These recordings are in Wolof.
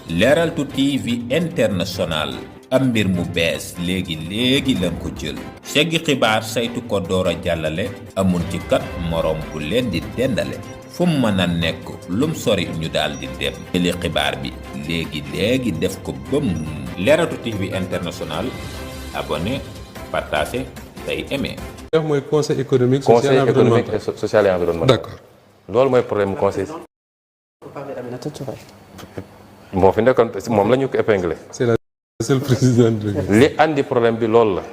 Leral TV International am mbir mu bees léegi lañ ko jël seggi xibaar saytu ko door a jàllale amul ci kat morom bu leen di dendale fu mu mën a nekk lum sori ñu daal di dem jëli xibaar bi léegi def ko bëm Leral TV International abonné partagé tey aimé. mooy conseil économique social et environnemental. D'accord. loolu mooy problème conseil. moo fi nekkoon moom la ñu ko épinglé. c'est la seule présidente. li andi problème bi loolu la.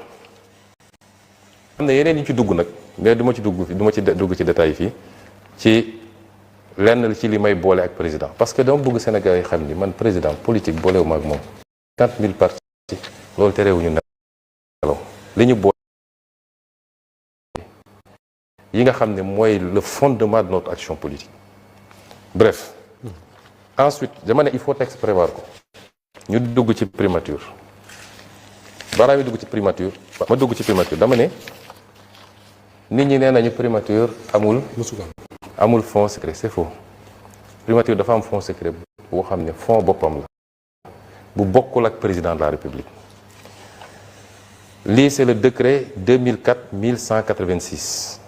am na yeneen yi ci dugg nag mais du ma ci dugg ci détail fii ci lenn ci li may boole ak président parce que dama bëgg Sénégal yi xam ni man président politique boolewuma ak moom. 50 000 partis loolu terewuñu nelaw li ñu boole yi nga xam ne mooy le fondement de notre action politique bref. Ensuite dama ne il faut texte prévoir ko ñu dugg ci primature balaa ñu dugg ci primature ma dugg ci primature dama ne nit ñi nee nañu primature amul fonds secret c'est faux. Primature dafa am fonds secret boo xam ne fonds boppam la bu bokkul ak président de la République lii c'est le décret 2004-1186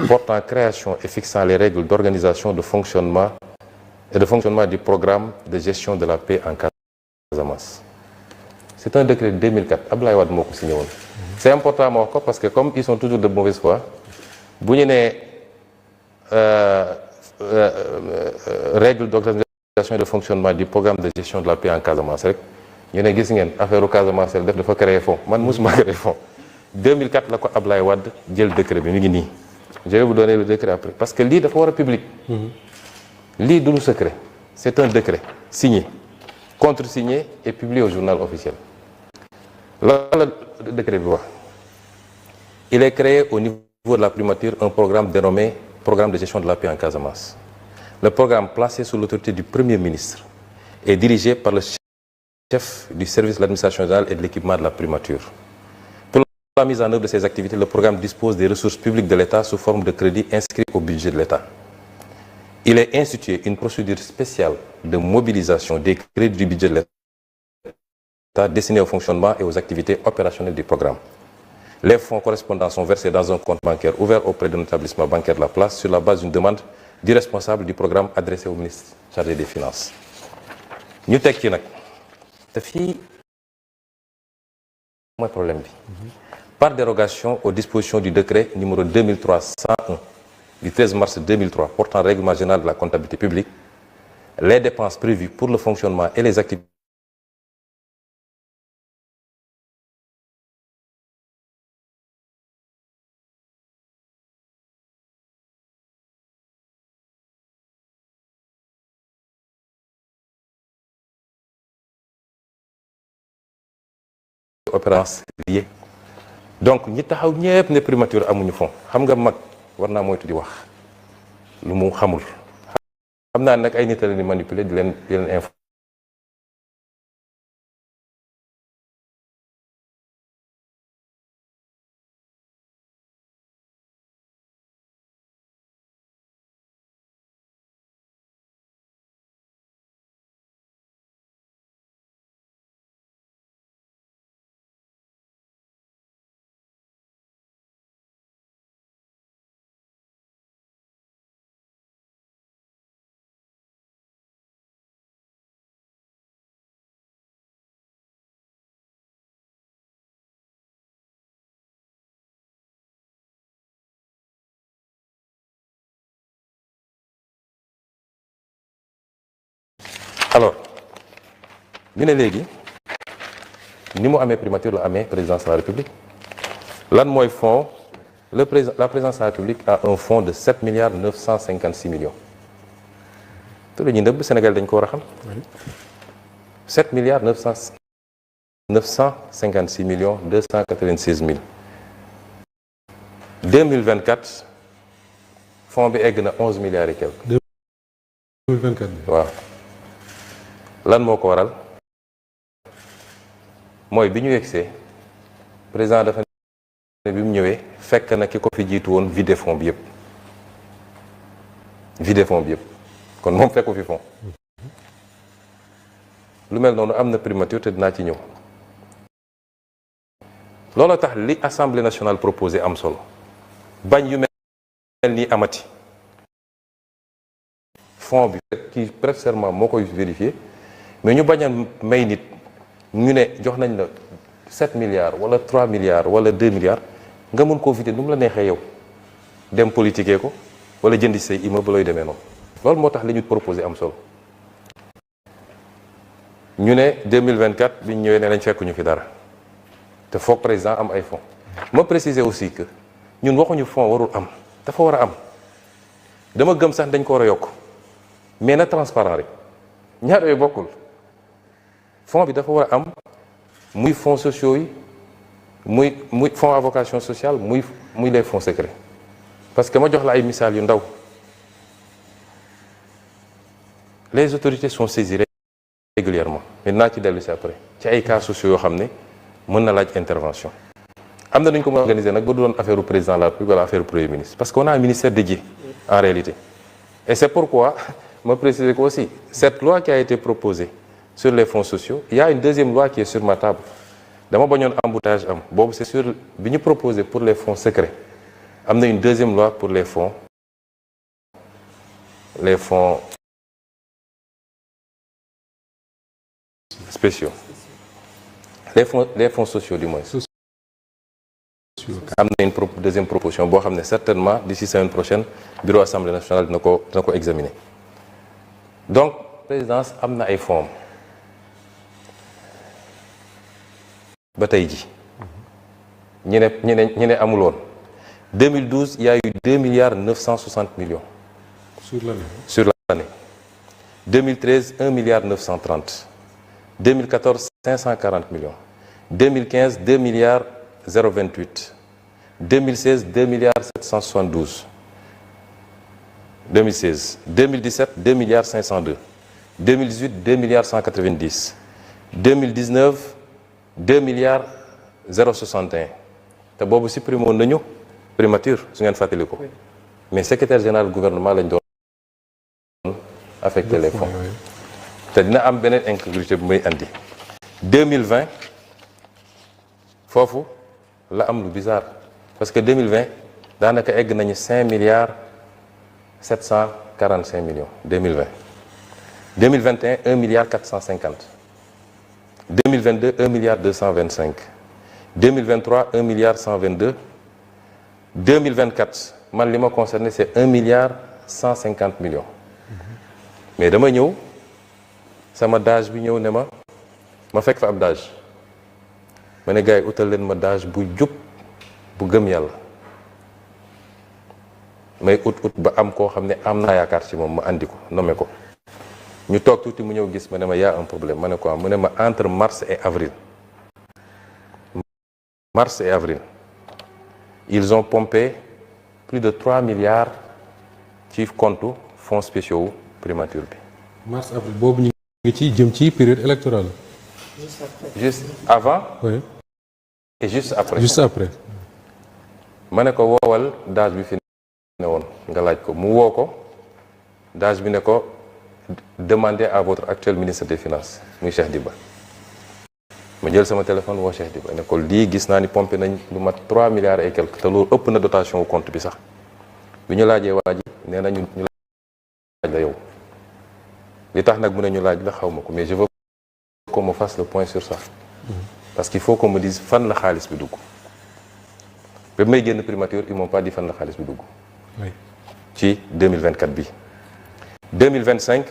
portant création et fixant les règles d'organisation de fonctionnement du programme de gestion de la paix en Casamance. C'est un décret de 2004 Abdoulaye Wade moo ko signé woon. C'est important ma wax ko parce que comme ils sont toujours de mauvaise foi bu ñu nee règle d'organisation et de fonctionnement du programme de gestion de la paix en Casamance rek ñu ne gis ngeen affaire u Casamance def dafa créer fonds man mosuma créer fonds 2004 la ko Abdoulaye Wade jël décret bi mi ngi nii je vais vous donner le décret après parce que lii dafa war a public. lii du lu secret c'est un décret signé contresigné et publié au journal officiel la décret bi wax il est créé au niveau de la primature un programme dénommé programme de gestion de la paix en Casamance. Le programme placé sous l'autorité du Premier ministre est dirigé par le chef du service de l'administration générale et de l'équipement de la primature. Pour la mise en œuvre de ces activités, le programme dispose des ressources publiques de l'État sous forme de crédits inscrits au budget de l'État. Il est institué une procédure spéciale de mobilisation des crédits du budget de l'État destinés au fonctionnement et aux activités opérationnelles du programme. Les fonds correspondants sont versés dans un compte bancaire ouvert auprès d'un établissement bancaire de la place sur la base d'une demande du responsable du programme adressé au ministre chargé des Finances. ñu teg ci nag te fii mooy problème bi. Par dérogation aux dispositions du décret numéro 2301 du 13 mars 2003 portant règlement général de la comptabilité publique, les dépenses prévues pour le fonctionnement et les activités opérances liées. Donc ñi taxaw ñëpp ne primature amuñu fond xam nga mag war naa moytu di wax lu mu xamul xam naa nag ay nit la di manipuler di leen info alors ñu ne léegi ni mu amee primature la amee présidence de la République lan mooy fonds la présidence de la République a un fonds de 7 milliards 956 millions te la ñuy nëbb Sénégal dañ ko war a xam 7 milliards 956 millions 296 mille 2024 fonds bi egg na 11 milliards et quelques 2024 bi waaw lan moo ko waral mooy bi ñu yegsee président dafa ne bi mu ñëwee fekk na ki ko fi jiitu woon vide fonds bi yëpp kon moom fekku fi fonds lu mel noonu am na primature te dinaa ci ñëw loolu tax li assemblée nationale proposé am solo bañ yu mel nii amati fond bi ci prête serment moo koy vérifier mais ñu bañ a may nit ñu ne jox nañ la 7 milliards wala 3 milliards wala 2 milliards nga mën koo vider nu mu la neexee yow dem politiquer ko wala jëndi say immeuble looy demee noonu loolu moo tax li ñu proposé am solo ñu ne 2024 bi ñu ñëwee ne lañ fekkuñu fi dara te foog président am ay fonds ma préciser aussi que ñun waxuñu fonds warul am dafa war a am dama gëm sax dañ ko war a yokk mais na transparent rek ñaar yooyu bokkul fonds bi dafa war a am muy fonds sociaux yi muy fonds à vocation sociale muy les fonds secrets parce que ma jox la ay misaal yu ndaw les autorités sont saisies régulièrement mais naa ci dellu si après ci ay cas sociaux yoo xam ne mën na laaj intervention am na nu ñu ko mën a organiser nag ba du doon affaire u président de la République wala affaire u premier ministre parce qu'on a un ministère dédié en réalité et c'est pourquoi ma préciser que aussi cette loi qui a été proposée sur les fonds sociaux il y a une deuxième loi qui est sur ma table dama bañoon embouteillage am boobu c'est sur bi ñu proposé pour les fonds secrets am na une deuxième loi pour les fonds spéciaux les fonds sociaux du moins am na une deuxième proposition boo xam ne certainement d'ici semaine prochaine bureau assemblée nationale dina ko examiner donc présidence am na ay fonds ba tey ji ñi ne amul woon 2012 il y a eu 2 milliards 960 millions sur l'année 2013 1 milliard 930 2014 540 millions 2015 2 milliards 028 2016 2 milliards 772 2016 2017 2 milliards 502 2018 2 milliards 190 2019 2 milliards 061 te boobu supprimé woon nañu primature su ngeen fàttali ko mais secrétaire général du gouvernement lañ doon affecté les fonds te dina am beneen incongruité bu muy andi 2020 foofu la am lu bizarre parce que 2020 daanaka egg nañu 5 milliards 745 millions 2020 2021 1 milliard 450 2022 1 milliard 225 2023 1 milliard 122 2024 man li ma concerné c'est 1 milliard 150 millions mais dama ñëw sama DAGE bi ñëw ne ma fekk fa ab DAGE ma ne gars yi utal leen ma DAGE bu jub bu gëm yàlla may ut ba am koo xam ne am naa yaakaar ci moom ma andi ko nommé ko ñu toog tuuti mu ñëw gis ma ne ma y a un problème ma ne quoi mu ne ma entre mars et avril ils ont pompé plus de 3 milliards ci compte fonds spéciaux primature bi. mars avril boobu ñu ngi ci jëm ci période électorale. juste avant. oui. et juste après. juste après. ma ne ko woowal DAGE bi fi ne woon nga laaj ko mu woo ko DAGE bi ne ko demandez à votre actuel ministre des finances muy Cheikh Diba. ma jël sama téléphone woo Cheikh Diba ne ko lii gis naa ni pompé nañ lu mat 3 milliards et quelque te loolu ëpp na dotation au compte bi sax bi ñu laajee waa ji nee na ñu laaj la yow li tax nag mu ne ñu laaj la xaw ma ko mais je veux qu'on me fasse le point sur ça parce qu'il faut qu'on me dise fan la xaalis bi dugg ba may génn primature ils m'ont pas dit fan la xaalis bi dugg ci 2024 bi 2025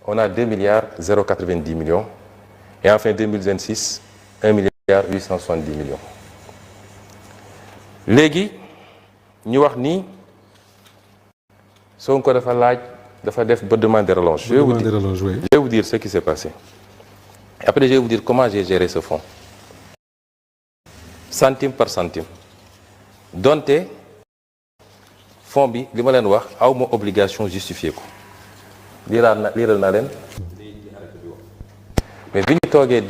on a 2 milliards 090 millions et enfin 2026 1 milliard 870 millions léegi ñu wax ni Sonko dafa def ba demande de relance. Je vais vous dire ce qui s'est passé. Après je vais vous dire comment j'ai géré ce fonds centime par centime donte fonds bi li ma leen wax aw ma obligation justifier ko liiral naa leen mais bi ñu toogee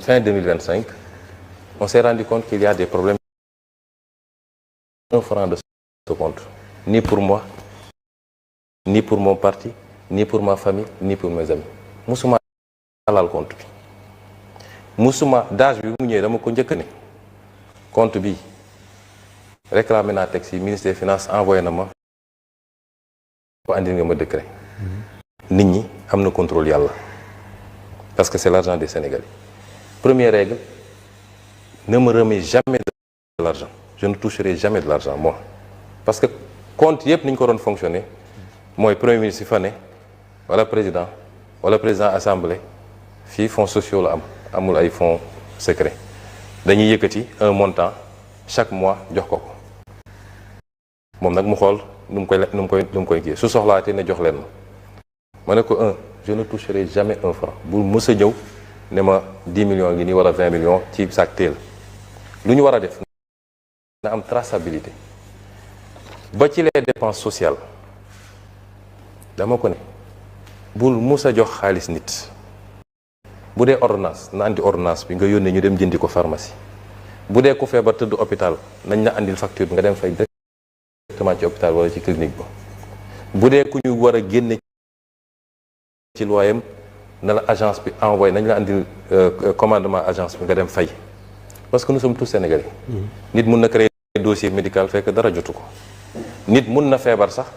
fin 2025 on s'est rendu compte qu'il y a des problèmes. 1 franc de ce compte ni pour moi ni pour mon parti ni pour ma famille ni pour mes amis musuma laal compte bi musuma dage bi mu ñëwee dama ko njëkk ne compte bi réclamé naa texte yi ministère des finances envoyé na ma ko andil nga ma décret nit ñi am na contrôle yàlla parce que c'est l'argent des Sénégalais. Première règle, ne me remets jamais de l'argent. Je ne toucherai jamais de l'argent, moi. Parce que compte yëpp ni ñu ko doon fonctionner mooy premier ministre yi fa ne wala président assemblée fii fonds sociaux la am amul ay fonds secrets dañuy yëkkati un montant chaque mois jox ko moom nag mu xool nu mu koy kii su soxlaatee ne jox leen ma ne ko je ne toucherai jamais un franc bu mës a ñëw ne ma 10 millions ngi nii wala 20 millions ci sac teel lu ñu war a def na am traçabilité ba ci les dépenses sociales dama ko ne bul mës a jox xaalis nit bu dee ordonnance na andi ordonnance bi nga yónnee ñu dem jëndi ko pharmacie bu dee ku feebar tëdd hôpital nañ la andil facture bi nga dem fay directement ci hôpital wala ci clinique ba bu dee ku ñu war a génne ci loyam na la agence bi envoyé nañ la andil commandement agence bi nga dem fay parce que nous sommes tous sénégalais. nit mun na créer dossier médical fekk dara jotu ko nit mun na feebar sax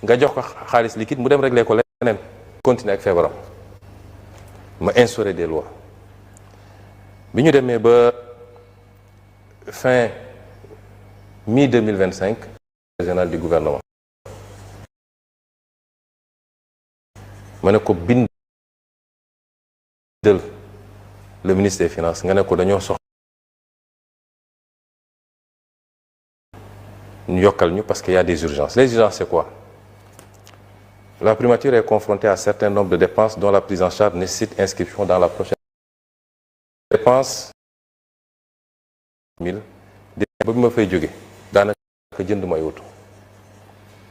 nga jox ko xaalis liquide mu dem régler ko leneen continuer ak feebaram ma instaurer des lois bi ñu demee ba fin mi-2025 général du gouvernement ma ne ko bindal le ministre des finances nga ne ko dañoo soxla ñu yokkal ñu parce qu'il y a des urgences. Les urgences c'est quoi? La primature est confrontée à un certain nombre de dépenses dont la prise en charge nécessite inscription dans la prochaine dépense 1000 ba bi ma fay jóge daanaka jënd ma ay oto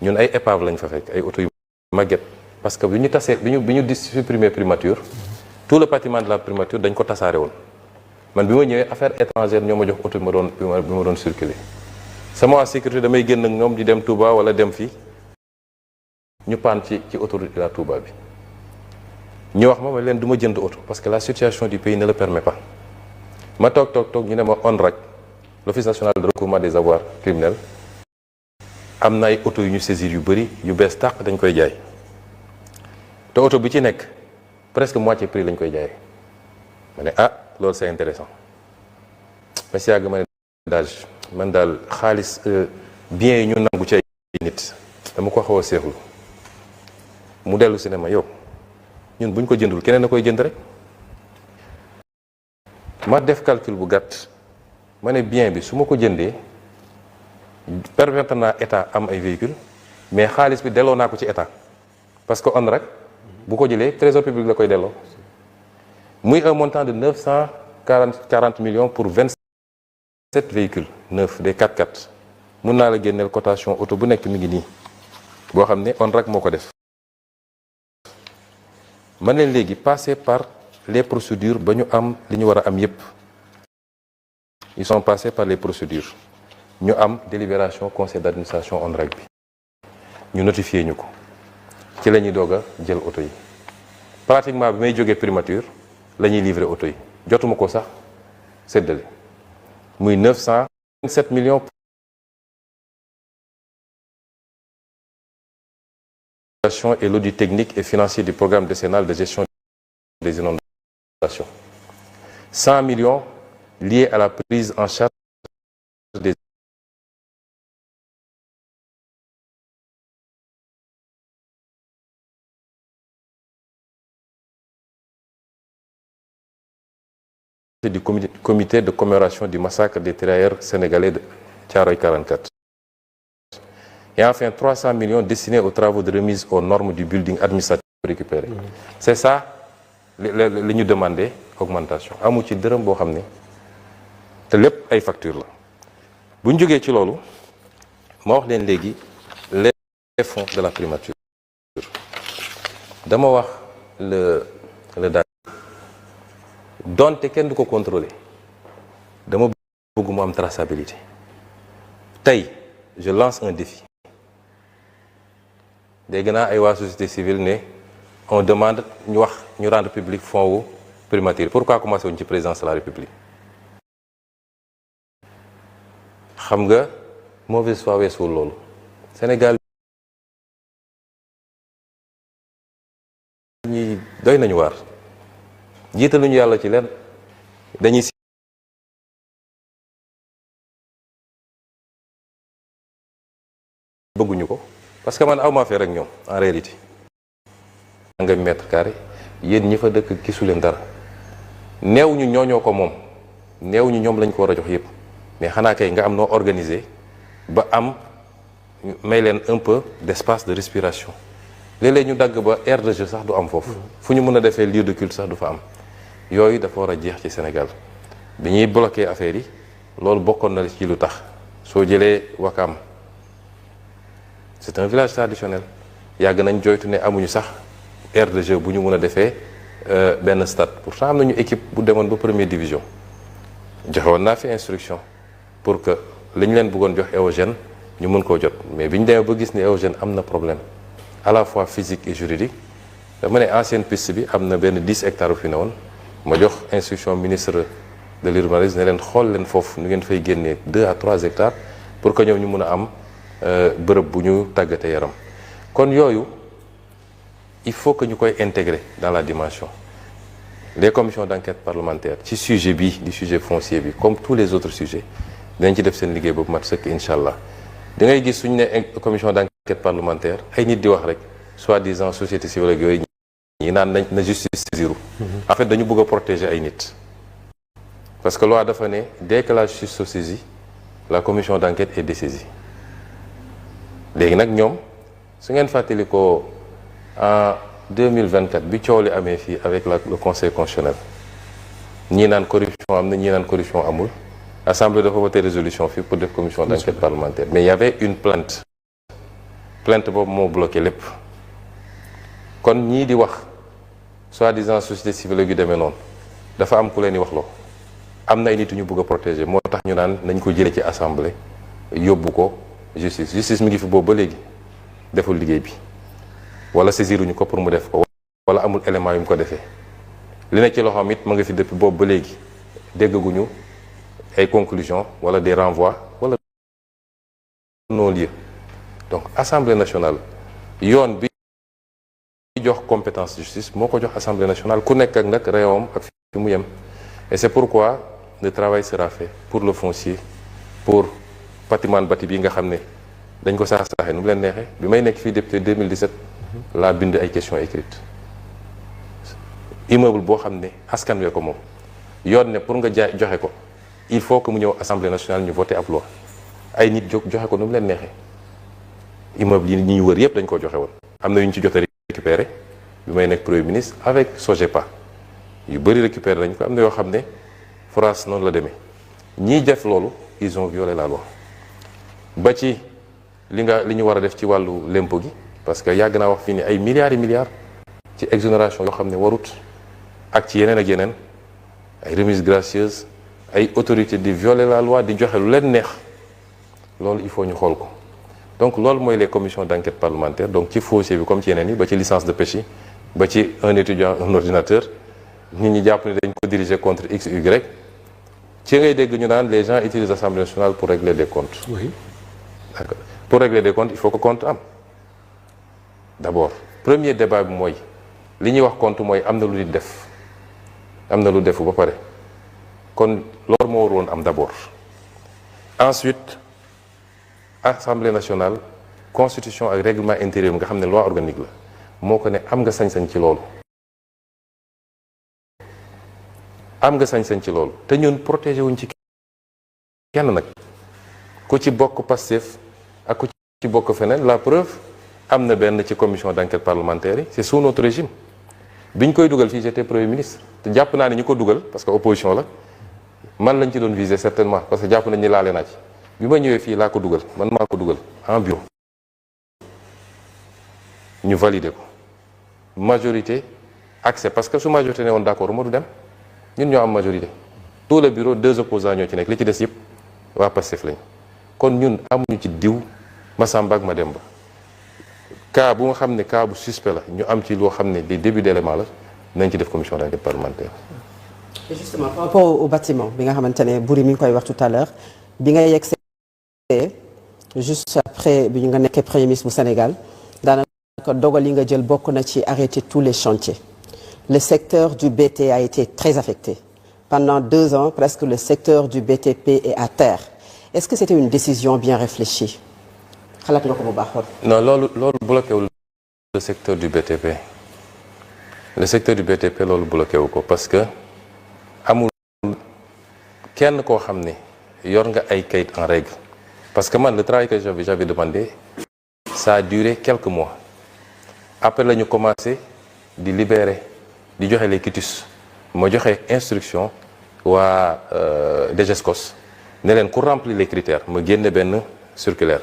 ñun ay épave lañ fa fekk ay oto yu màgget parce que bi ñu tasee bi ñu supprimer primature tout le patrimoine de la primature dañ ko tasaare woon man bi ma ñëwee affaire étrangère ñoo ma jox oto bi ma doon circuler sama sécurité damay génn ak ñoom di dem Touba wala dem fii ñu paan ci autoroute de la Touba bi ñu wax ma leen du ma jënd oto parce que la situation du pays ne le permet pas ma toog ñu ne ma ONRAC l'office national de recouvrement des avoirs criminels am na ay oto yu ñu saisir yu bëri yu bees tàq dañ koy jaay te oto bi ci nekk presque moitié prix lañ koy jaayee ma ne loolu c'est intéressant mais si yàgg ma ne daaj man daal xaalis bien yi ñu nangu ci ay nit dama ko xaw a seexlu mu dellu si ne ma yow ñun buñ ko jëndul keneen na koy jënd rek ma def calcul bu gàtt ma ne bien bi su ma ko jëndee permettre naa état am ay véhicules mais xaalis bi delloo naa ko ci état parce que on rek bu ko jëlee trésor public la koy delloo muy un montant de 940 millions pour 27 véhicules neufs des 4x4 mun naa la génneel cotation auto bu nekk mi ngi nii boo xam ne on rek moo ko def man leen léegi passer par les procédures ba ñu am li ñu war a am yépp ils sont passés par les procédures ñu am délibération conseil d'administration on rek bi ñu notifié ñu ko ci la ñuy doog a jël oto yi pratiquement bi may jógee primature la ñuy livrer oto yi jotuma ko sax séddale muy 927 millions et l'audit technique et financier du programme décennal de gestion des inondations 100 millions liés à la prise en charge des du comité de commémoration du massacre des tirailleurs sénégalais de Thiaroye 44. Et enfin 300 millions destinés aux travaux de remise aux normes du building administratif récupéré. C'est ça li ñu demandé augmentation amu ci dërëm boo xam ne te lépp ay facture la bu ñu jógee ci loolu ma wax leen léegi les fonds de la primature dama wax le daal donte kenn du ko contrôler dama bëgg mu am traçabilité tey je lance un défi dégg naa ay waa société civile ne on demande ñu wax ñu rendre public fonds wu primature pourquoi commencé wuñ ci présidence de la République xam nga mauvaise foi weesuwul loolu Sénégal ñi doy nañu waar jiitaluñu yàlla ci leen dañuy bëgguñu ko parce que man awma affaire ak ñoom en réalité nga mètre carré yéen ñi fa dëkk gisu leen dara neew ñu ñooñoo ko moom neew ñu ñoom lañ ko war a jox yëpp mais xanaa kay nga am noo organiser ba am may leen un peu d'espace de respiration léeg-léeg ñu dagg ba aire de jeu sax du am foofu fu ñu mën a defee lieu de culte sax du fa am yooyu dafa war a jeex ci Sénégal bi ñuy bloqué affaire yi loolu bokkoon na ci lu tax soo jëlee Wakam c'est un village traditionnel yàgg nañ joytu ne amuñu sax aire de jeu bu ñu mën a defee benn stade pourtant am nañu équipe bu demoon ba première division joxewoon naa fi instruction pour que li ñu leen bëggoon jox Eogène ñu mën koo jot mais bi ñu demee ba gis ne Eogène am na problème à la fois physique et juridique dama ne ancienne piste bi am na benn 10 hectares fi ne woon ma jox instruction ministre de l'urbanisme ne leen xool leen foofu nu ngeen fay génnee 2 à 3 hectares pour que ñoom ñu mën a am bërëb bu ñu tàggatee yaram kon yooyu il faut que ñu koy intégrer dans la dimension les commissions d'enquête parlementaire ci sujet bi di sujet foncier bi comme tous les autres sujets dinañ ci def seen liggéey boobu mat sëkk incha allah da ngay gis suñu ne commission d'enquête parlementaire ay nit di wax rek soi-disant société civile ak yooyu ñi naan nañ na justice saisiru en fait dañu bëgg a protéger ay nit parce que loi dafa ne dès que la justice se saisit la commission d'enquête est dessaisie léegi nag ñoom su ngeen fàttali ko en 2024 bi coow li amee fii avec le conseil constitutionnel ñii naan corruption am na ñii naan corruption amul assemblée dafa voté résolution fii pour def commission d'enquête parlementaire mais il y avait une plainte boobu moo bloqué lépp kon ñii di wax soi-disant société civile yu demee noonu dafa am ku leen di wax loo am na ay nit ñu bëgg a protéger moo tax ñu naan nañ ko jëlee ci assemblée yóbbu ko justice mi ngi fi boobu ba léegi deful liggéey bi wala saisiruñu ko pour mu def ko wala amul élément yu mu ko defee li ne ci loxoom it ma nga fi depuis boobu ba léegi déggaguñu ay conclusions wala des renvois wala non-lieu donc assemblée nationale yoon bi jox compétence justice moo ko jox assemblée nationale ku nekk ak nag réewam ak fi mu yem et c'est pourquoi le travail sera fait pour le foncier pour patrimoine bâti bi nga xam ne dañ ko saax-saaxee nu mu leen neexee bi may nekk fii député 2017 laa bind ay questions écrites immeuble boo xam ne askan wee ko moom yoon ne pour nga jaay joxe ko il faut que mu ñëw assemblée nationale ñu voté ab loi ay nit jóg joxe ko nu mu leen neexee immeuble yi ñi ñu wër yëpp dañ ko joxe woon am na yu ñu ci jotee récupéré bi may nekk premier ministre avec SOGEPA yu bëri récupéré nañ ko am na yoo xam ne France noonu la demee ñiy def loolu ils ont violé la loi ba ci li ñu war a def ci wàllu lempo gi parce que yàgg naa wax fii ni ay milliards et milliards ci exonération yoo xam ne warut ak ci yeneen ak yeneen ay remises gracieuses ay autorités di violer la loi di joxe lu leen neex loolu il faut ñu xool ko donc loolu mooy les commissions d'enquête parlementaire donc ci foncier bi comme ci yeneen yi ba ci licence de pêche yi ba ci un étudiant un ordinateur nit ñi jàpp ne dañ ko diriger contre x y ci ngay dégg ñu naan les gens utilisent l'Assemblée nationale pour régler des comptes. Oui. D'accord. Pour régler des comptes il faut que compte am d'abord premier débat bi mooy li ñuy wax compte mooy am na lu di def am na lu defu ba pare kon loolu moo war woon am d'abord ensuite Assemblée nationale constitution ak règlement intérieur nga xam ne loi organique la moo ko ne am nga sañ-sañ ci loolu am nga sañ-sañ ci loolu te ñun protégé wuñ ci kenn nag ku ci bokk Pastef ak ku ci bokk feneen la preuve am na benn ci commission d'enquête parlementaire yi c'est sous notre régime bi ñu koy dugal fii j'étais premier ministre te jàpp naa ne ñu ko dugal parce que opposition la man lañ ci doon viser certainement parce que jàpp nañ ni laale naa ci bi ma ñëwee fii laa ko dugal man maa ko dugal en bureau ñu valider ko majorité accès parce que su majorité ne woon d'accord ma du dem ñun ñoo am majorité tout le bureau 2 opposants ñoo ci nekk li ci des yëpp waa Pastef lañ kon ñun amuñu ci diw Massamba ak Mademba cas bu nga xam ne cas bu suspect la ñu am ci loo xam ne des débuts d'éléments la nañ ci def commission d'enquête parlementaire. Et justement par rapport au bâtiment bi nga xamante ne Boury mi ngi koy wax tout à l'heure bi nga yegg juste après bi nga nekkee premier ministre bu Sénégal daanaka dogal yi nga jël bokk na ci arrêter tous les chantiers. Le secteur du BT a été très affecté. Pendant 2 ans, presque le secteur du BTP est à terre. Est-ce que c'était une décision bien réfléchie? xalaat nga ko bu baax. Non, loolu bloqué wul le secteur du BTP. Le secteur du BTP loolu bloqué wu ko parce que amul kenn koo xam ne yor nga ay kayit en règle. Parce que man le travail que j'avais demandé ça a duré quelques mois. Après la ñu commencé di libérer di joxe les quitus. ma joxe instruction waa DGESCOS ne leen ku remplir les critères ma génne benn circulaire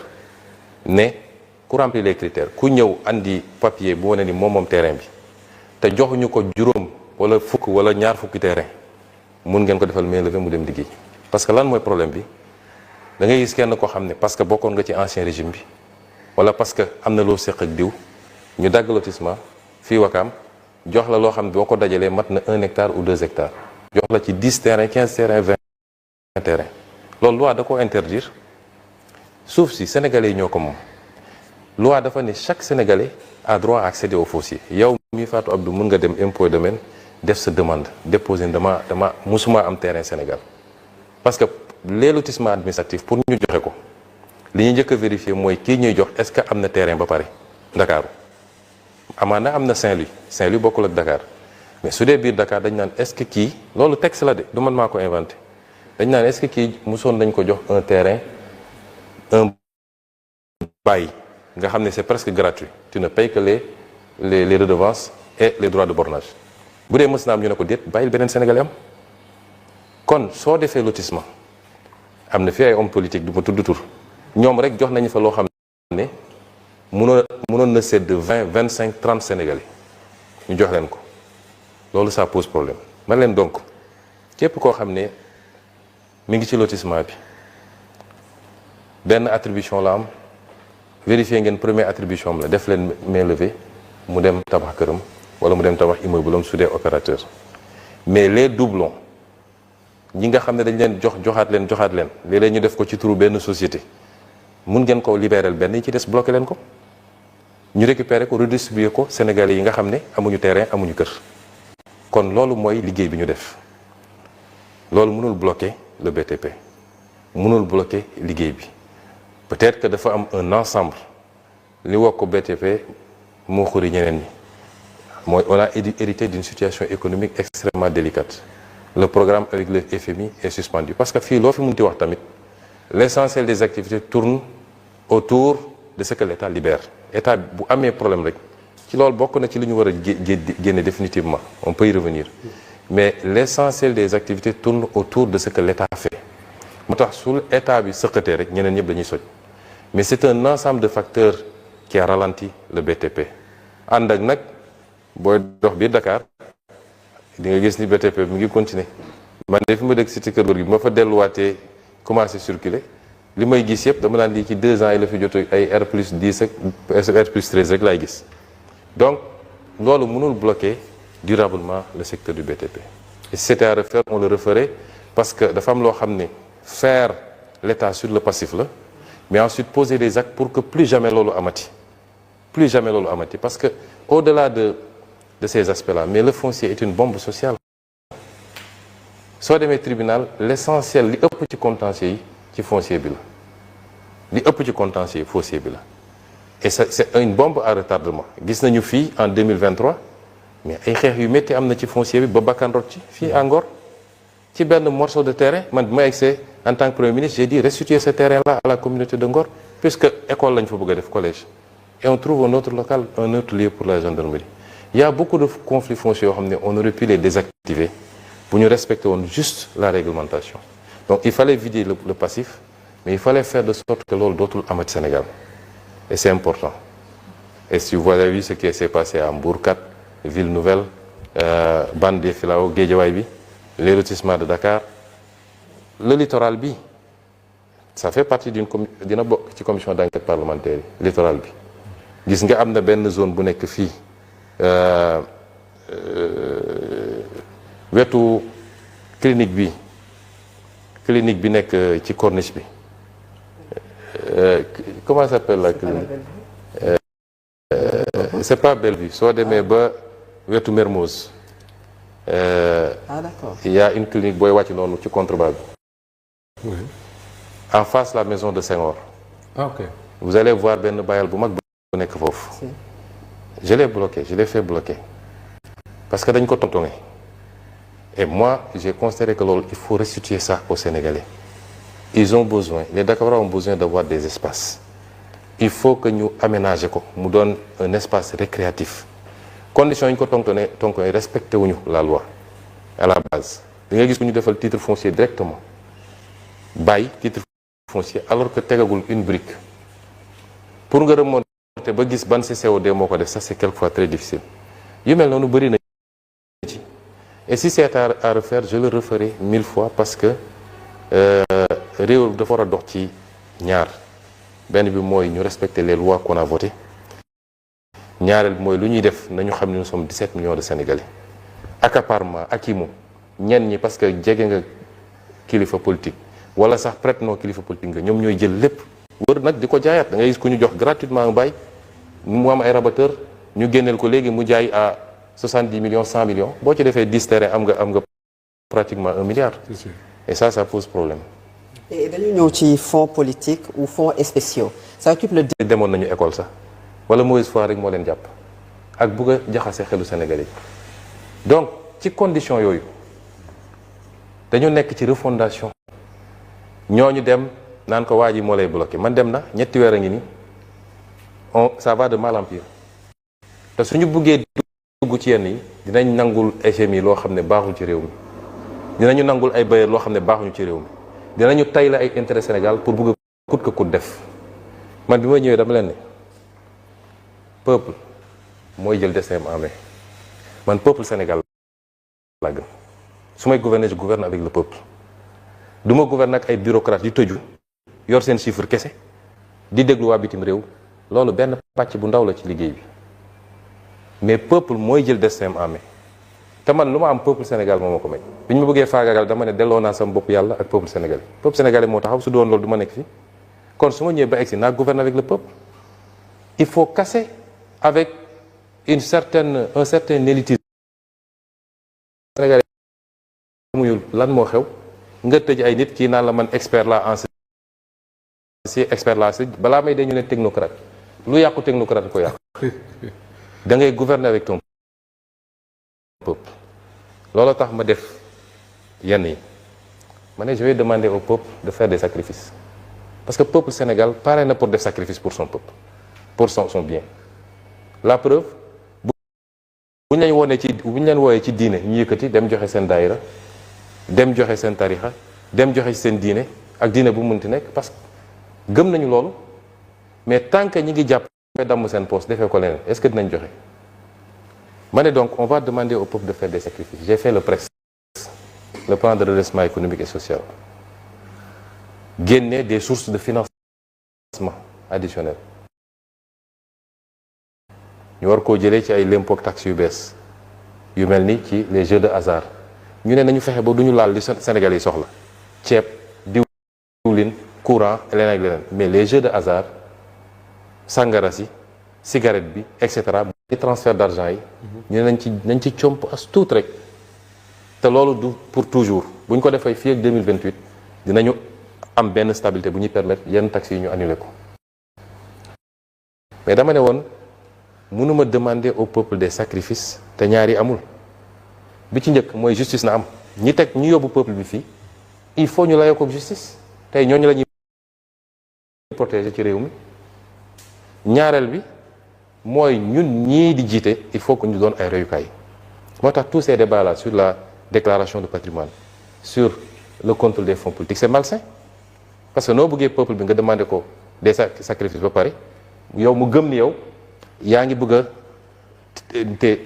ne ku remplir les critères ku ñëw andi papier bu wane ni moom terrain bi te joxuñu ko juróom wala fukk wala ñaar fukki terrain mun ngeen ko defal mainlevée mu dem liggéey. parce que lan mooy problème bi da ngay gis kenn koo xam ne parce que bokkoon nga ci ancien régime bi wala parce que am na loo séq ak diw ñu dagg lotissement fii Wakaam jox la loo xam ne boo ko dajalee mat na 1 hectare ou 2 hectares jox la ci 10 terrains 15 terrains 20 terrains loolu loi da ko interdire suuf si sénégalais yi ñoo ko moom loi dafa ne chaque sénégalais a droit à accéder au foncier yow mi Fatou Abdou mun nga dem impôt domaine def sa demande déposer dama musuma am terrain Sénégal parce que les lotissements administratifs pour ñu joxe ko li ñuy njëkk a vérifier mooy kii ñuy jox est-ce que am na terrain ba pare Ndakaaru amaana am na Saint-Louis bokkul ak Dakar mais su dee biir Dakar dañ naan est-ce que kii loolu texte la de du man maa ko inventé dañ naan est-ce que kii mosoon dañ ko jox un terrain un bail nga xam ne c'est presque gratuit tu ne payes que les redevances et les droits de bornage bu dee mës na am ñu ne ko déet bàyyil beneen Sénégalais am kon soo defee lotissement am na fi ay hommes politiques du ma tudd tur ñoom rek jox nañu fa loo xam ne mënoon na sedd 20 25 30 Sénégalais ñu jox leen ko loolu ça pose problème man leen donc képp koo xam ne mi ngi ci lotissement bi benn attribution la am vérifier ngeen première attribution am la def leen mainlevée mu dem tabax këram wala mu dem tabax immeuble am su dee opérateur mais les doublons ñi nga xam ne dañ leen joxaat leen léeg-léeg ñu def ko ci turu benn société mun ngeen ko libérer benn yi ci des bloqué leen ko ñu récupérer ko redistribuer ko Sénégalais yi nga xam ne amuñu terrain amuñu kër kon loolu mooy liggéey bi ñu def loolu mënul bloquer le BTP mënul bloquer liggéey bi peut-être que dafa am un ensemble li wax ko BTP moo xuri ñeneen ñi mooy on a hérité d'une situation économique extrêmement délicate le programme avec le FMI est suspendu parce que fii loo fi mënti wax tamit l'essentiel des activités tourne autour de ce que l'État libère État bu amee problème rek ci loolu bokk na ci li ñu war a génne définitivement on peut y revenir mais l'essentiel des activités tourne autour de ce que l'État fait moo tax su État bi sëqatee rek ñeneen ñëpp dañuy soj mais c'est un ensemble de facteurs qui a ralenti le BTP ànd ak nag booy dox biir Dakar di nga gis ni BTP mi ngi continuer man de fi ma dëkk cité Kër Gorgui bi ma fa delluwaatee commencé circuler li may gis yëpp dama naan lii ci 2 ans yi la fi jot ay R+10 ak R+13 rek laay gis donc loolu mënul bloquer durablement le secteur du BTP et si c'était à refaire on le referait parce que dafa am loo xam ne faire l'État sur le passif la mais ensuite poser des actes pour que plus jamais loolu amati parce que au-delà de ces aspects-là mais le foncier est une bombe sociale soo demee tribunal l'essentiel li ëpp ci contentieux yi ci foncier bi la et c'est une bombe à retardement gis nañu fii en 2023 mais ay xeex yu métti am na ci foncier bi ba bakkan rot ci fii à Ngor ci benn morceau de terrain man bi ma egsee en tant que premier ministre j'ai dit restituer ce terrain-là à la communauté de Ngor puisque école lañ fa bëgg a def collège et on trouve un autre lieu pour la gendarmerie il y a beaucoup de conflits fonciers yoo xam ne on aurait pu les désactiver bu ñu respecter woon juste la réglementation donc il fallait vider le passif mais il fallait faire de sorte que loolu dootul amati Sénégal et c'est important et si vous avez vu ce qui s'est passé à Mbour 4 Ville Nouvelle bande des Filao Guédiawaye bi les lotissements de Dakar le littoral bi ça fait partie dina bokk ci commission d'enquête parlementaire yi littoral bi gis nga am na benn zone bu nekk fii wetu clinique bi nekk ci corniche bi comment ça s'appelle la clinique c'est pas Bellevue soo demee ba wetu Mermoz d'accord. il y a une clinique booy wàcc noonu ci contrebas bi Oui. en face la maison de Senghor. Ah, ok. Vous allez voir benn bayal bu mag bu nekk foofu. Je l'ai bloqué, je l'ai fait bloquer parce que dañ ko tontonné et moi j'ai considéré que loolu il faut restituer ça aux Sénégalais. Ils ont besoin, les Dakarois ont besoin d'avoir des espaces. Il faut que ñu aménager ko mu doon un espace récréatif. Conditions yi ñu ko tontonné respecté wuñu la loi à la base. Di nga gis ku ñu defal titre foncier directement bàyyi titre foncier alors que tegagul une brique. Pour nga remonter ba gis ban CCOD moo ko def ça c'est quelquefois très difficile yu mel noonu bëri na ci et si c'est à refaire je le referai 1000 fois parce que réew dafa war a dox ci ñaar benn bi mooy ñu respecter les lois qu'on a votées ñaareel bi mooy lu ñuy def nañu xam ne nous sommes 17 millions de Sénégalais accaparement ak yi moom ñenn ñi parce que jege nga kilifa politique wala sax prête non kilifa politique nga ñoom ñooy jël lépp wër nag di ko jaayaat da ngay gis ku ñu jox gratuitement bay mu am ay rabatteur ñu génneel ko léegi mu jaay à 70 millions 100 millions boo ci defee 10 terrain am nga pratiquement 1 milliard. C'est sûr. Et ça pose problème. et dañu ñëw ci fonds politique ou fonds spéciaux ça occupe le. demoon nañu école sax wala mauvaise foi rek moo leen jàpp ak bugg a jaxase xelu Sénégalais yi donc ci condition yooyu dañu nekk ci refondation ñooñu dem naan ko waa ji moo lay bloqué man dem na ñetti weer a ngi ni ça va de mal en pire te suñu buggee dugg ci yenn yi dinañ nangul FMI loo xam ne baaxul ci réew mi dinañu nangul ay bailleurs loo xam ne baaxuñu ci réew mi dinañu tay la ay intérêt Sénégal pour bugg a coûte que coûte def man bi ma ñëwee dama leen ne peuple mooy jël destin en main man peuple Sénégal laa gëm su may gouverner je gouverne avec le peuple du ma gouverne ak ay bureaucrates yu tëju yor seen chiffre kese di déglu waa bitim réew loolu benn pàcc bu ndaw la ci liggéey bi mais peuple mooy jël destin en main te man lu ma am peuple Sénégal moo ma ko may bi ñu ma bëggee faagaagal dama ne delloo naa sama bopp yàlla ak peuple sénégalais moo taxaw su doon loolu du ma nekk fi kon su ma ñëwee ba egsi naa gouverner avec le peuple il faut casser avec un certain élitisme sénégalais muyul lan moo xew nga tëj ay nit kii naan la man expert la en si expert la si balaa may dañu ne technocrate lu yàqu technocrate ko yàqu da ngay gouverner avec ton peuple loolu tax ma def yenn yi ma ne je vais demander au peuple de faire des sacrifices parce que peuple Sénégal pare na pour def sacrifice pour son peuple pour son bien la preuve bu ñu leen wooyee ci diine ñu yëkkati dem joxe seen daayira dem joxe seen tarixa dem joxe seen diine ak diine bu munti nekk parce que gëm nañu loolu mais tant que ñi ngi jàpp damm seen poste defee ko leneen est-ce que dinañ joxe ma ne donc on va demander au peuple de faire des sacrifices j'ai fait le PRES le plan de redressement économique et social génne des sources de financement additionnelles ñu war koo jëlee ci ay l'impôt taxe yu bees yu mel ni ci les jeux de hasard ñu ne nañu fexe ba du ñu laal li Sénégal yi soxla ceeb diwlin courant leneen ak leneen mais les jeux de hasard sangara si cigarette bi et cetera di transfert d'argent yi ñu ne nañ ci comp as tuut rek te loolu du pour toujours bu ñu ko defee fii ak 2028 dinañu am benn stabilité bu ñuy permettre yenn taxes yi ñu annuler ko mais dama ne woon mënuma demander au peuple des sacrifices te ñaar yi amul bi ci njëkk mooy justice na am ñi yóbbu peuple bi fii il faut ñu layoo ko justice tey ñooñu la ñuy protéger ci réew mi ñaareel bi mooy ñun ñii di jiite il faut que ñu doon ay royukaay moo tax tous ces débats là sur la déclaration de patrimoine sur le contrôle des fonds politiques c'est malsain parce que noo bëggee peuple bi nga demander ko des sacrifices ba pare yow mu gëm ni yow yaa ngi bëgg a te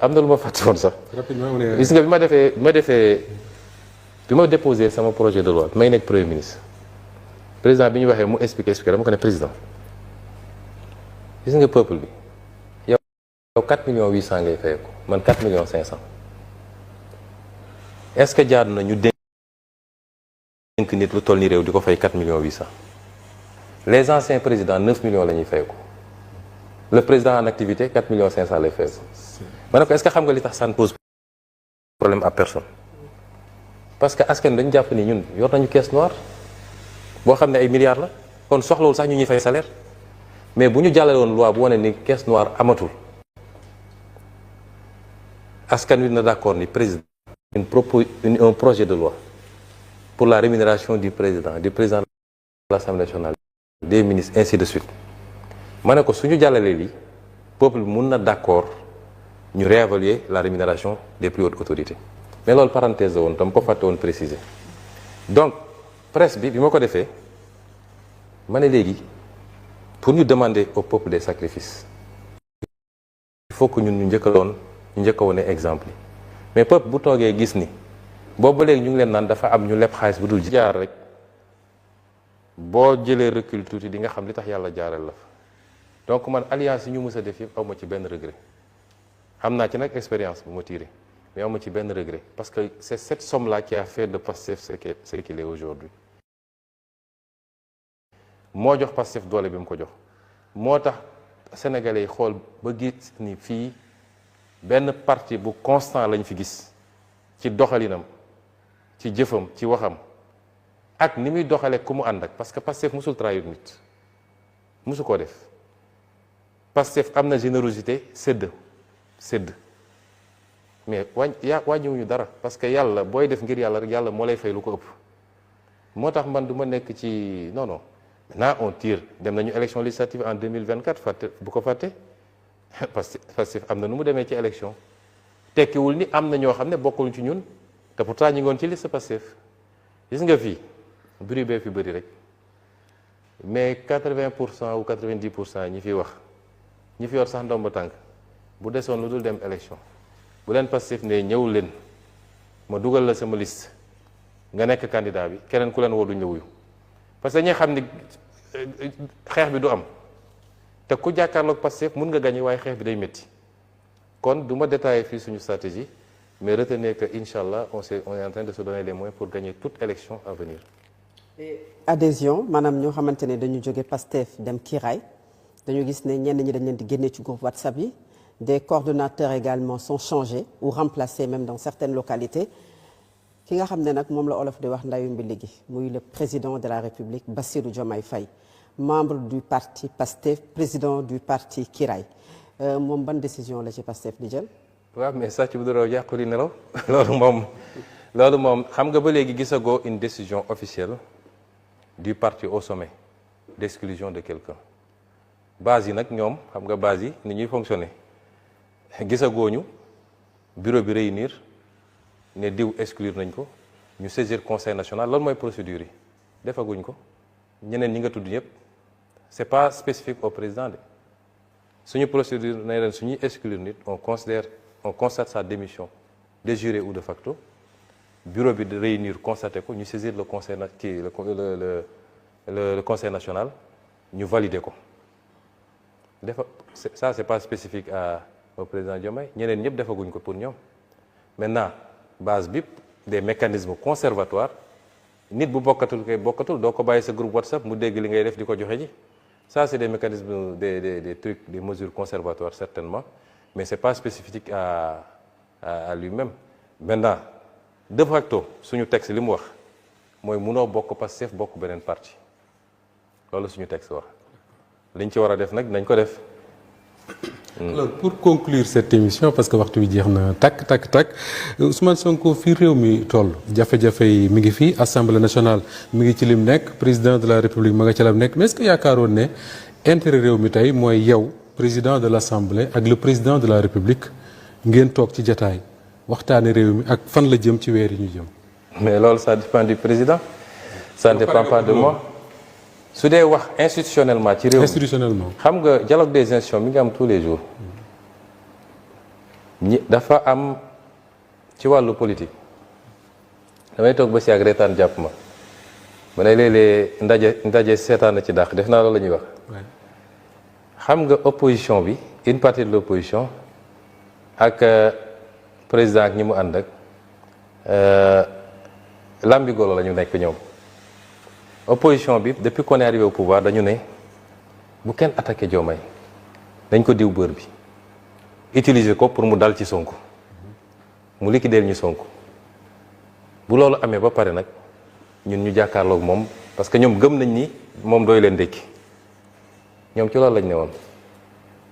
am na lu ma fàtte woon sax gis nga bi ma déposé sama projet de loi bi may nekk premier ministre président bi ñu waxee mu expliqué dama ko ne président gis nga peuple bi yow 4 millions 800 ngay fay ko man 4 millions 500 est-ce que jaadu na ñu dénk nit lu toll ni réew di ko fay 4 millions 800 les anciens présidents 9 millions la ñuy fay ko le président en activité 4 millions 500 lay fay ko ma ne ko est-ce que xam nga li tax ça ne pose problème à personne parce que askan dañu jàpp ni ñun yor nañu caisse noire boo xam ne ay milliards la kon soxlawul sax ñu ñuy fay salaire mais bu ñu jàllale woon loi bu wane ni caisse noire amatul askan wi na d'accord ni président un projet de loi pour la rémunération du président de l'Assemblée nationale des ministres ainsi de suite ma ne ko suñu jàllalee lii peuple bi mun na d'accord ñu réévaluer la rémunération des plus hautes autorités mais loolu parenthèse la woon tam ko fàtte woon préciser donc presse bi ma ko defee ma ne léegi pour ñu demander au peuple des sacrifices il faut que ñun ñu njëkk a wone exemple yi mais peuple bu toogee gis ni boobu ba léegi ñu ngi leen naan dafa am ñu leb xaalis bu dul jaar rek boo jëlee recul tuuti di nga xam li tax yàlla jaaral la fa donc man alliance yi ñu mës a def yëpp aw ma ci benn regret am naa ci nag expérience bu ma tiré mais aw ma ci benn regret parce que c'est cette somme-là qui a fait de Pastef ce qu'il est aujourd'hui moo jox Pastef doole bi mu ko jox moo tax sénégalais yi xool ba gis ni fii benn parti bu constant lañ fi gis ci doxalinam ci jëfam ci waxam ak ni muy doxalee ku mu ànd ak parce que Pastef musul trahir nit musu koo def Pastef am na générosité sédd mais wàññiwuñu dara parce que yàlla booy def ngir yàlla rek yàlla moo lay fay lu ko ëpp moo tax man du ma nekk ci non maintenant on tire dem nañu élection législative en 2024 fàtte bu ko fàtte Pastef am na nu mu demee ci élection tekkiwul ni am na ñoo xam ne bokkul ci ñun te pourtant ñu ngoon ci liste Pastef gis nga fii bruit bee fi bëri rek mais 80% ou 90% ñi fi wax ñi fi yor sax ndomba tànk bu desoon lu dul dem élection bu leen Pastef ne ñëw leen ma dugal la sama liste nga nekk candidat bi keneen ku leen woo du ñëwuyu parce que ñi xam ni xeex bi du am te ku jàkkaarloog Pastef mun nga gagner waaye xeex bi day métti kon du ma détailler fii suñu stratégie mais retenez que inch'Allah on est en train de se donner les moyens pour gagner toute élection à venir. adhésion maanaam ñoo xamante ne dañu jóge Pastef dem Kiraay dañu gis ne ñenn ñi dañ leen di génne ci groupe WhatsApp yi des coordonnateurs également sont changés ou remplacés même dans certaines localités ki nga xam ne nag moom la olof di wax ndayu mbi ligi muy le président de la République Bassirou Diomaye Faye membre du parti Pastef président du parti Kiraay moom ban décision la ci Pastef di jël. waaw mais sàcc bu dara yàquli nelaw loolu moom xam nga ba léegi gisagoo une décision officielle du parti au sommet d'exclusion de quelqu'un base yi nag ñoom xam nga base yi ni ñuy fonctionner gisagooñu bureau bi réunir ne diw exclure nañ ko ñu saisir conseil national loolu mooy procédure yi defaguñ ko ñeneen ñi nga tudd ñëpp c'est pas spécifique au président de suñu procédure ne leen suñuy exclure nit on constate sa démission de jure ou de facto bureau bi de réunir constaté ko ñu saisir le conseil le conseil national ñu valider ko ça c'est pas spécifique au président Diomaye ñeneen ñëpp defaguñ ko pour ñoom maintenant base bi des mécanismes conservatoires nit bu bokkatul doo ko bàyyi sa groupe WhatsApp mu dégg li ngay def di ko joxe ji ça c'est des mécanismes des trucs des mesures conservatoires certainement mais c'est pas spécifique à lui-même maintenant de facto suñu texte li mu wax mooy munoo bokk Pastef bokk beneen parti loolu suñu texte wax liñ ci war a def nag nañ ko def. Alors pour conclure cette émission parce que waxtu bi jeex na takk Ousmane Sonko fii réew mi toll jafe-jafe yi mi ngi fii Assemblée nationale mi ngi ci lim nekk président de la République ma nga ci lam nekk mais est-ce que yaakaaroon ne intérêt réew mi tey mooy yow président de l'Assemblée ak le président de la République ngeen toog ci jataay waxtaane réew mi ak fan la jëm ci weer yi ñu jëm. mais loolu ça dépend du président. ça ne dépend pas de moi. su dee wax institutionnellement ci réew mi institutionnellement xam nga dialogue des institutions mi ngi am tous les jours dafa am ci wàllu politique damay toog ba si ak reetaan jàpp ma ne léeg-léeg ndaje seetaan na ci dàq def naa loolu la ñuy wax xam nga opposition bi une partie de l'opposition ak président ak ñi mu ànd ak lambigolo la ñu nekk ñoom opposition bi depuis qu'on est arrivé au pouvoir dañu ne bu kenn attaqué Diomaye dañ ko diw bër bi utiliser ko pour mu dal ci Sonko mu liquider ñu Sonko bu loolu amee ba pare nag ñun ñu jàkkaarloog moom parce que ñoom gëm nañ ni moom doy leen ndékki ñoom ci loolu lañ ne woon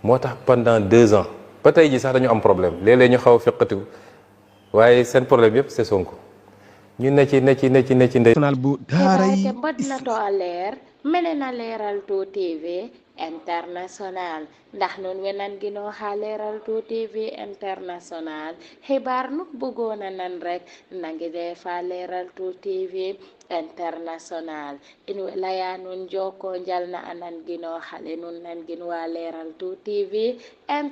moo tax pendant 2 ans ba tey ji sax dañu am problème léeg-léeg ñu xaw a feqatiku waaye seen problème yëpp c'est Sonko ñu ne ci national bu daaray heɓade mbaɗnato a leer minen a leeral to tv international ndax noon we nangino ha leeral to tv international xibaar nu bëggoona nan rek nangide fa leeral to tv international in we laya nun joko njal na a nangino xale nun nangin wa leeral to tv